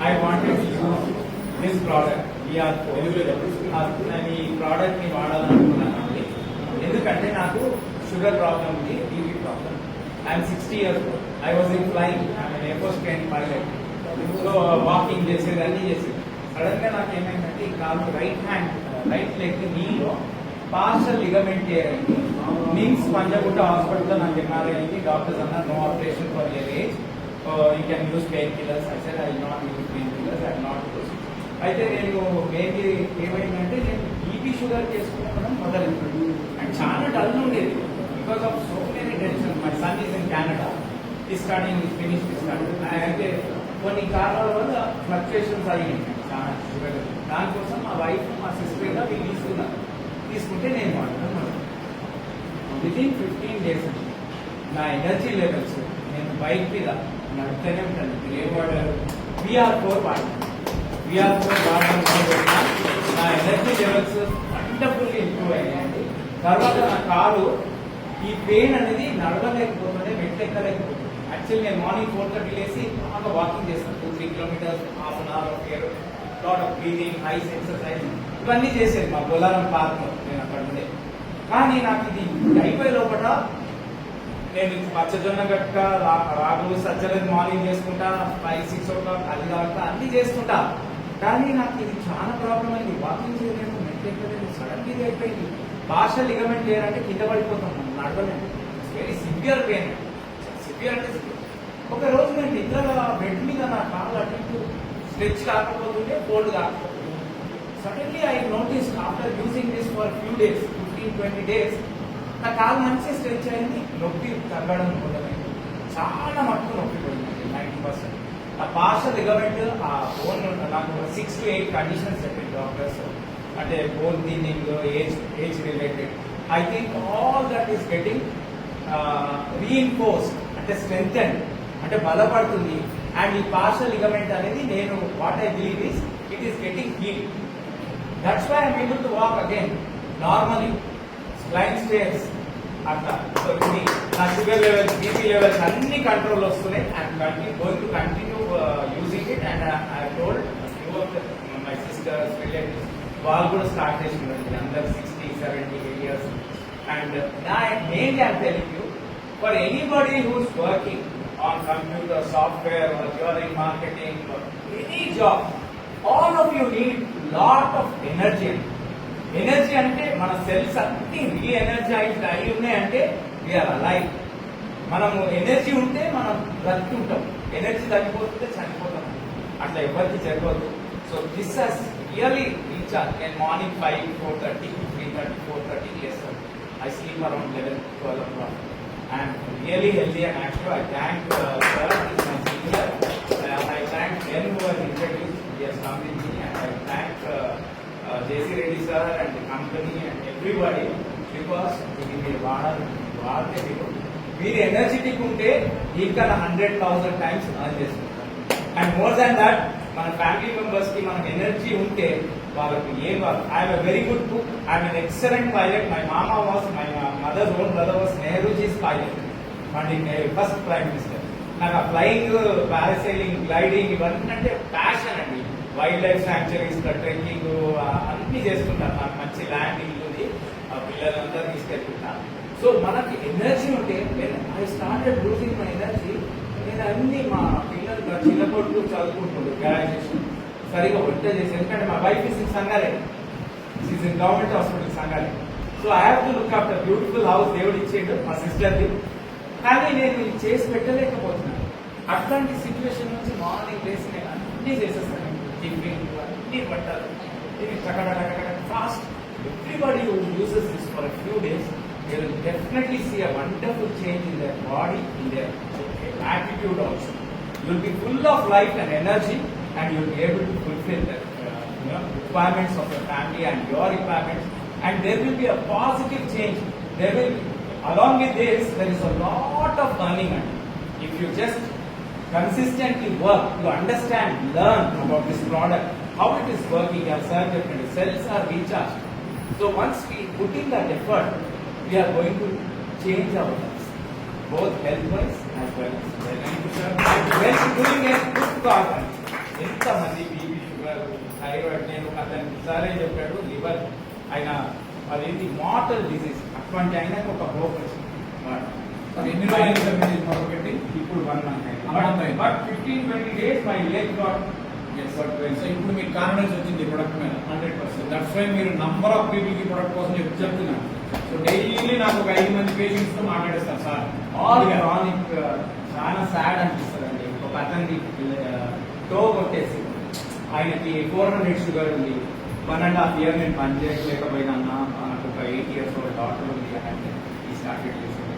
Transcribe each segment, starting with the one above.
I wanted to use this product. నేను ఈ product ని వాడాలనుకున్నాను. ఎందుకంటే నాకు షుగర్ ప్రాబ్లం ఉంది, TV problem. I'm 60 years old. I was in flying, I'm air force train pilot. So walking చేసేది, అన్ని చేసేది. సడన్ గా నాకు ఏమైందంటే ఈ కాలు రైట్ లెగ్ నీలో పార్షల్ లిగమెంట్ టేర్ అయింది. నిమ్స్ పంజగుట్ట హాస్పిటల్లో నాకు ఎంఆర్ఐ అయింది. డాక్టర్స్ అన్నారు no operation for your age, you can use pain killers. I said I not use pain killers, I not use. అయితే నేను మెయిన్లీ ఏమైందంటే నేను బీపీ షుగర్ చేసుకున్నాను మొదలైంది. అండ్ చాలా డల్ ఉండేది because of so many tension. My son is in Canada, ఈ studying finish study. అయితే కొన్ని కారణాల వల్ల ఫ్లక్చుయేషన్స్ అయ్యాయి చాలా షుగర్. దానికోసం మా వైఫ్ మా సిస్టర్ గా వీళ్ళు తీసుకుంటే నేను వాడుతున్నాను. వితిన్ 15 days నా ఎనర్జీ లెవెల్స్, నేను బైక్ మీద నడుస్తూనే ఉంటాను. వాడారు VR4 వాడాను. VR4 వాడడం నా ఎనర్జీ లెవెల్స్ వండర్ఫుల్లీ ఇంప్రూవ్ అయ్యాయండి. తర్వాత నా కాలు ఈ పెయిన్ అనేది నడవలేకపోతుంటే, మెట్లు ఎక్కలేకపోతుంది. యాక్చువల్లీ నేను మార్నింగ్ 4:30 లేసి బాగా వాకింగ్ చేస్తాను. 2-3 kilometers, half an hour of air, lot of breathing, ice exercise, ఇవన్నీ చేసేది మా బొలారం పార్క్ లో. నేను అక్కడ ఉండే. కానీ నాకు ఇది అయిపోయే లోపల నేను పచ్చజొన్న గట్ట, రాగులు, సజ్జలు మార్నింగ్ చేసుకుంటా, 5-6 o'clock అది కాకుండా అన్ని చేసుకుంటా. కానీ నాకు ఇది చాలా ప్రాబ్లం అయింది. వాకింగ్ చేయలేము, మెట్లు ఎక్కలేదు. సడన్ ఇది అయిపోయింది. పార్షల్ లిగమెంట్ టేర్ అంటే కింద పడిపోతాం, నడవలేము. వెరీ సివియర్ పెయిన్, సివియర్ అంటే సివియర్. ఒక రోజు నేను నిద్రగా బెడ్ మీద నా కాలు అటు స్ట్రెచ్ కాకపోతుంటే, ఫోల్డ్ కాకపోతుంది. Suddenly I notice after using this for few days, 15-20 days, నా కాలు మంచిగా స్ట్రెచ్ అయింది. నొప్పి తగ్గడం మొదలైంది. చాలా మట్టుకు నొప్పి పోయింది, 90%. ఆ పార్షల్ లిగమెంట్, ఆ బోన్ నాకు 6 to 8 కండిషన్స్ చెప్పింది డాక్టర్స్. అంటే bone thinning, age related. I think all that is getting reinforced, అంటే స్ట్రెంథెన్, అంటే బలపడుతుంది. అండ్ ఈ పార్షల్ లిగమెంట్ అనేది నేను what I believe is it is getting heal. That's why I'm able to walk again normally, climb stairs అట్లా. So ఇది నా sugar levels, BP levels అన్ని కంట్రోల్ వస్తున్నాయి. I'm going to continue using it. And I told my sisters, relatives, వాళ్ళు కూడా start చేసిందండి. అందరు 60-70 years. And mainly I'm telling you, for anybody who's working on computer, software, or you are in marketing, or any job, all of you need lot of energy. Energy అంటే మన cells అన్ని రీ-ఎనర్జైజ్డ్ అయి ఉన్నాయంటే we are alive. మనము energy ఉంటే మనం బ్రతుకుంటాం, energy తగ్గిపోతుంటే చనిపోతాం. అట్లా ఎవరికి జరగదు. So this has really recharge. నేను మార్నింగ్ 5, 4:30, 3:30, 4:30 చేస్తాను. I sleep around 11-12 o'clock. I'm really healthy and active. I thank sir, he's my senior. I thank them who have introduced, he has come with me, and I thank JC Reddy sir and the company and everybody, because ఇది మీరు వాడితే మీరు energetic ఉంటే ఇంకా 100,000 times earn చేసుకుంటారు. And more than that, మన family members కి మనకు ఎనర్జీ ఉంటే వాళ్ళకి ఏం కాదు. I'm a very good cook, I'm an excellent pilot. My mama was, my mother's own brother was Nehruji's pilot, మళ్ళీ ఫస్ట్ ప్రైమ్ మినిస్టర్. నాకు ఆ ఫ్లయింగ్, పారాసైలింగ్, గ్లైడింగ్ ఇవన్నీ అంటే ప్యాషన్ అండి. వైల్డ్ లైఫ్ శాంక్చురీస్, ట్రెక్కింగ్ అన్ని చేసుకుంటాను. నాకు మంచి ల్యాండింగ్ ఉంది, ఆ పిల్లలంతా తీసుకెళ్తున్నాను. సో మనకి ఎనర్జీ ఉంటే, I started losing my energy. నేను అన్ని మా పిల్లలు చిన్న కొడుకు చదువుకుంటుండ్రు, గ్రాడ్యుయేషన్ సరిగా వంట చేసి. ఎందుకంటే మా wife is in Sangareddy, she's in government hospital Sangareddy. So I have to look after beautiful house దేవుడు ఇచ్చేడు మా సిస్టర్ది. కానీ నేను ఇది చేసి పెట్టలేకపోతున్నాను. అట్లాంటి సిచ్యువేషన్ నుంచి మార్నింగ్ లేసి నేను అన్ని చేసేస్తాను. టిఫిన్ అన్ని పట్టాలి, ఇది టకటక fast. Everybody who uses this for a few days, they will definitely see a wonderful change in their body, in their attitude also. You will be full of life and energy, and you will be able to fulfill the requirements of your family and your requirements, and there will be a positive change. There will be, along with this, there is a lot of learning. If you just consistently work, you understand, learn about this product, how it is working, as sir said, cells are recharged. So once we put in that effort, we are going to change our lives, both health-wise as well as well. Doing a good cause. ఎంతమంది BP sugar thyroid, నేను అతనికి సరే చెప్పాడు liver ఆయన అదేంటి mortal disease, అటువంటి ఆయనకు ఒక హోప్ వచ్చింది. ఎన్ని రోజులు సార్ మీరు మొదలుపెట్టి? ఇప్పుడు 1 month అయింది. But 15-20 days my leg got so ఇప్పుడు మీకు కాన్ఫిడెన్స్ వచ్చింది ప్రొడక్ట్ మీద 100%. దట్స్ వై మీరు నంబర్ ఆఫ్ పీపుల్కి ప్రొడక్ట్ కోసం చెప్తున్నాను. సో డైలీ నాకు ఒక 5 మంది పేషెంట్స్ తో మాట్లాడేస్తాను సార్. ఆల్ క్రానిక్ చాలా సాడ్ అనిపిస్తుంది అండి. ఒక అతనికి టో కొట్టేసి ఆయనకి 400 షుగర్ ఉంది. 1.5 year నేను పని చేయలేకపోయినా, నాకు ఒక 8 years old డాటర్ ఉంది అంటే ఈ స్టార్టెడ్ చేసింది.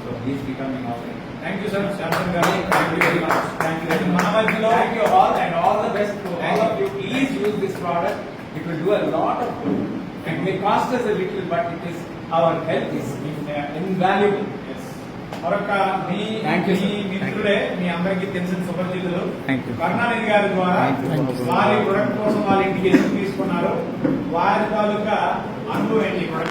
So please becoming off. Thank you sir Shantan garu. Thank you very much. Thank you. మన మధ్యలో Thank you all and all the best to all of you. Please use this product. It will do a lot of good. It may cost us a little, but it is our health is invaluable. మరొక మీ Thank you, me sir. మిత్రుడే మీ అందరికీ తెలిసిన సుపరిచితులు Thank you. Karunanidhi గారి ద్వారా Thank you. వారి product కోసం వాళ్ళ ఇంటికి ఎందుకు తీసుకున్నారు, వారి తాలూకా అనుభవం ఏంటి ఈ ప్రొడక్ట్